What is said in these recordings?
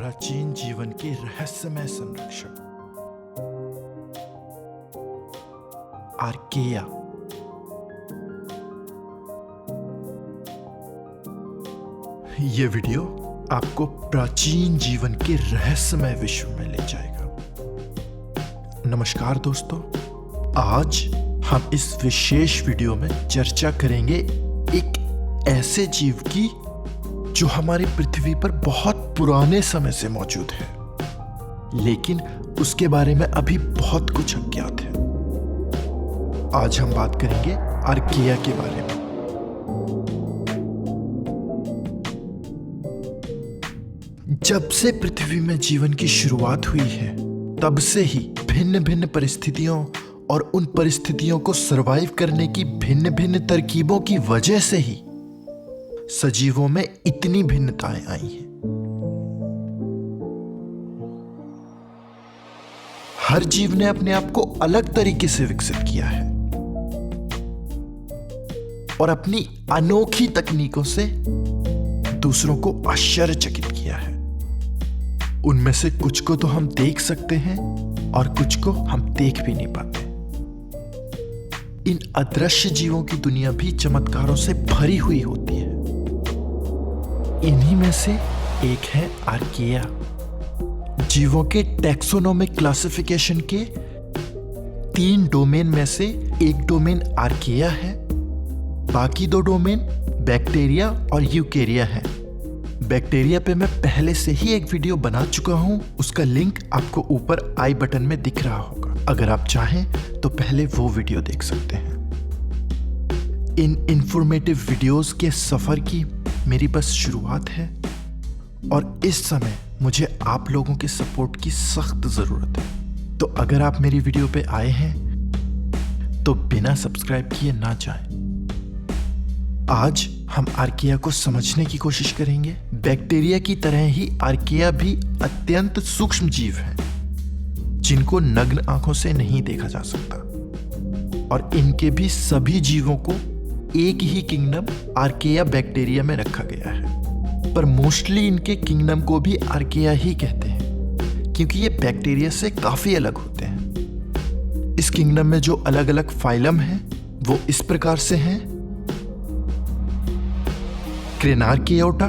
प्राचीन जीवन के रहस्यमय संरक्षक आर्केया। यह वीडियो आपको प्राचीन जीवन के रहस्यमय विश्व में ले जाएगा। नमस्कार दोस्तों, आज हम इस विशेष वीडियो में चर्चा करेंगे एक ऐसे जीव की जो हमारी पृथ्वी पर बहुत पुराने समय से मौजूद है, लेकिन उसके बारे में अभी बहुत कुछ अज्ञात है। आज हम बात करेंगे आर्केया के बारे में। जब से पृथ्वी में जीवन की शुरुआत हुई है, तब से ही भिन्न भिन्न परिस्थितियों और उन परिस्थितियों को सरवाइव करने की भिन्न भिन्न तरकीबों की वजह से ही सजीवों में इतनी भिन्नताएं आई हैं। हर जीव ने अपने आप को अलग तरीके से विकसित किया है और अपनी अनोखी तकनीकों से दूसरों को आश्चर्यचकित किया है। उनमें से कुछ को तो हम देख सकते हैं और कुछ को हम देख भी नहीं पाते। इन अदृश्य जीवों की दुनिया भी चमत्कारों से भरी हुई होती है। इन्हीं में से एक है आर्केया। जीवों के टैक्सोनॉमिक क्लासिफिकेशन के 3 डोमेन में से एक डोमेन आर्केया है, बाकी 2 डोमेन बैक्टीरिया और यूकेरिया है। बैक्टीरिया पे मैं पहले से ही एक वीडियो बना चुका हूं, उसका लिंक आपको ऊपर आई बटन में दिख रहा होगा। अगर आप चाहें तो पहले वो वीडियो देख सकते हैं। इन इंफॉर्मेटिव वीडियोस के सफर की मेरी बस शुरुआत है और इस समय मुझे आप लोगों के सपोर्ट की सख्त जरूरत है। तो अगर आप मेरी वीडियो पे आए हैं तो बिना सब्सक्राइब किए ना जाएं। आज हम आर्केया को समझने की कोशिश करेंगे। बैक्टीरिया की तरह ही आर्केया भी अत्यंत सूक्ष्म जीव हैं, जिनको नग्न आंखों से नहीं देखा जा सकता, और इनके भी सभी जीवों को एक ही किंगडम आर्केया बैक्टीरिया में रखा गया है। पर मोस्टली इनके किंगडम को भी आर्केया ही कहते हैं, क्योंकि ये बैक्टीरिया से काफी अलग होते हैं। इस किंगडम में जो अलग अलग फाइलम हैं वो इस प्रकार से हैं: क्रेनार्कियोटा,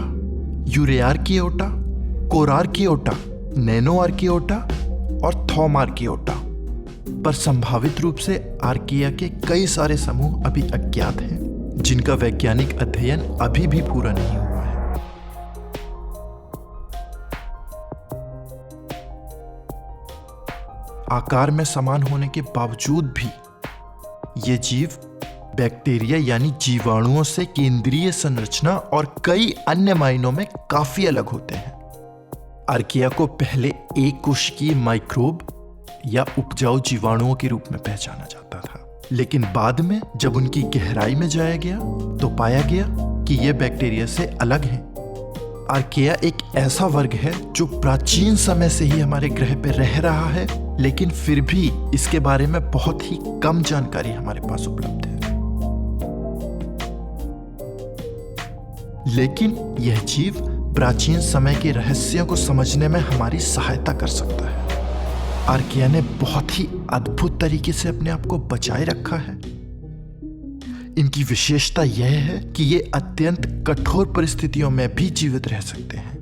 यूरेआर्कियोटा, कोरार्कियोटा, नैनोआर्कियोटा और थौमार्कियोटा। पर संभावित रूप से आर्केया के कई सारे समूह अभी अज्ञात हैं, जिनका वैज्ञानिक अध्ययन अभी भी पूरा नहीं हुआ है। आकार में समान होने के बावजूद भी ये जीव बैक्टीरिया यानी जीवाणुओं से केंद्रीय संरचना और कई अन्य मायनों में काफी अलग होते हैं। आर्केया को पहले एक कोशिकीय माइक्रोब या उपजाऊ जीवाणुओं के रूप में पहचाना जाता था, लेकिन बाद में जब उनकी गहराई में जाया गया तो पाया गया कि यह बैक्टीरिया से अलग है। आर्केया एक ऐसा वर्ग है जो प्राचीन समय से ही हमारे ग्रह पर रह रहा है, लेकिन फिर भी इसके बारे में बहुत ही कम जानकारी हमारे पास उपलब्ध है। लेकिन यह जीव प्राचीन समय के रहस्यों को समझने में हमारी सहायता कर सकता है। आर्केया ने बहुत ही अद्भुत तरीके से अपने आप को बचाए रखा है। इनकी विशेषता यह है कि ये अत्यंत कठोर परिस्थितियों में भी जीवित रह सकते हैं।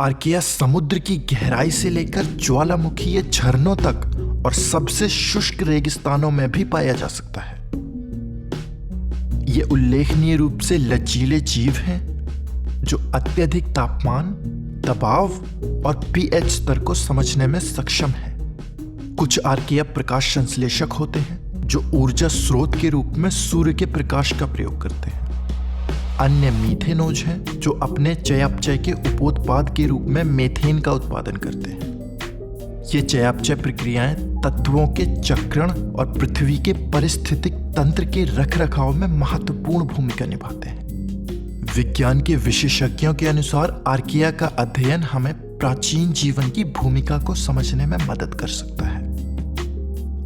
आर्केया समुद्र की गहराई से लेकर ज्वालामुखीय झरनों तक और सबसे शुष्क रेगिस्तानों में भी पाया जा सकता है। ये उल्लेखनीय रूप से लचीले जीव हैं जो अत्यधिक तापमान, दबाव और पीएच स्तर को समझने में सक्षम है। कुछ आर्केया प्रकाश संश्लेषक होते हैं जो ऊर्जा स्रोत के रूप में सूर्य के प्रकाश का प्रयोग करते हैं। अन्य मीथेनोज हैं जो अपने चयापचय के उपोत्पाद के रूप में मीथेन का उत्पादन करते हैं। ये चयापचय प्रक्रियाएं तत्वों के चक्रण और पृथ्वी के पारिस्थितिक तंत्र के रखरखाव में महत्वपूर्ण भूमिका निभाते हैं। विज्ञान के विशेषज्ञों के अनुसार आर्केया का अध्ययन हमें प्राचीन जीवन की भूमिका को समझने में मदद कर सकता है।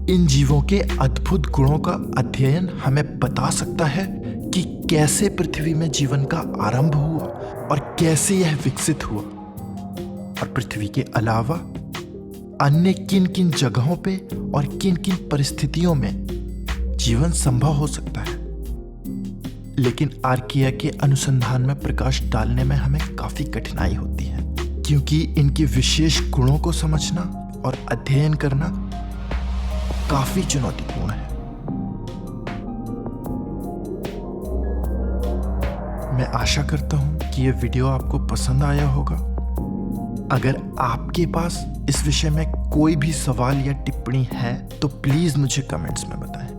इन जीवों के अद्भुत गुणों का अध्ययन हमें बता सकता है कि कैसे पृथ्वी में जीवन का आरंभ हुआ और कैसे यह विकसित हुआ। और पृथ्वी के अलावा अन्य किन किन जगहों पे और किन किन परिस्थितियों में जीवन संभव हो सकता है। लेकिन आर्किया के अनुसंधान में प्रकाश डालने में हमें काफी कठिनाई होती है, क्योंकि इनके विशेष गुणों को समझना और अध्ययन करना काफी चुनौतीपूर्ण है। मैं आशा करता हूं कि यह वीडियो आपको पसंद आया होगा। अगर आपके पास इस विषय में कोई भी सवाल या टिप्पणी है तो प्लीज मुझे कमेंट्स में बताएं।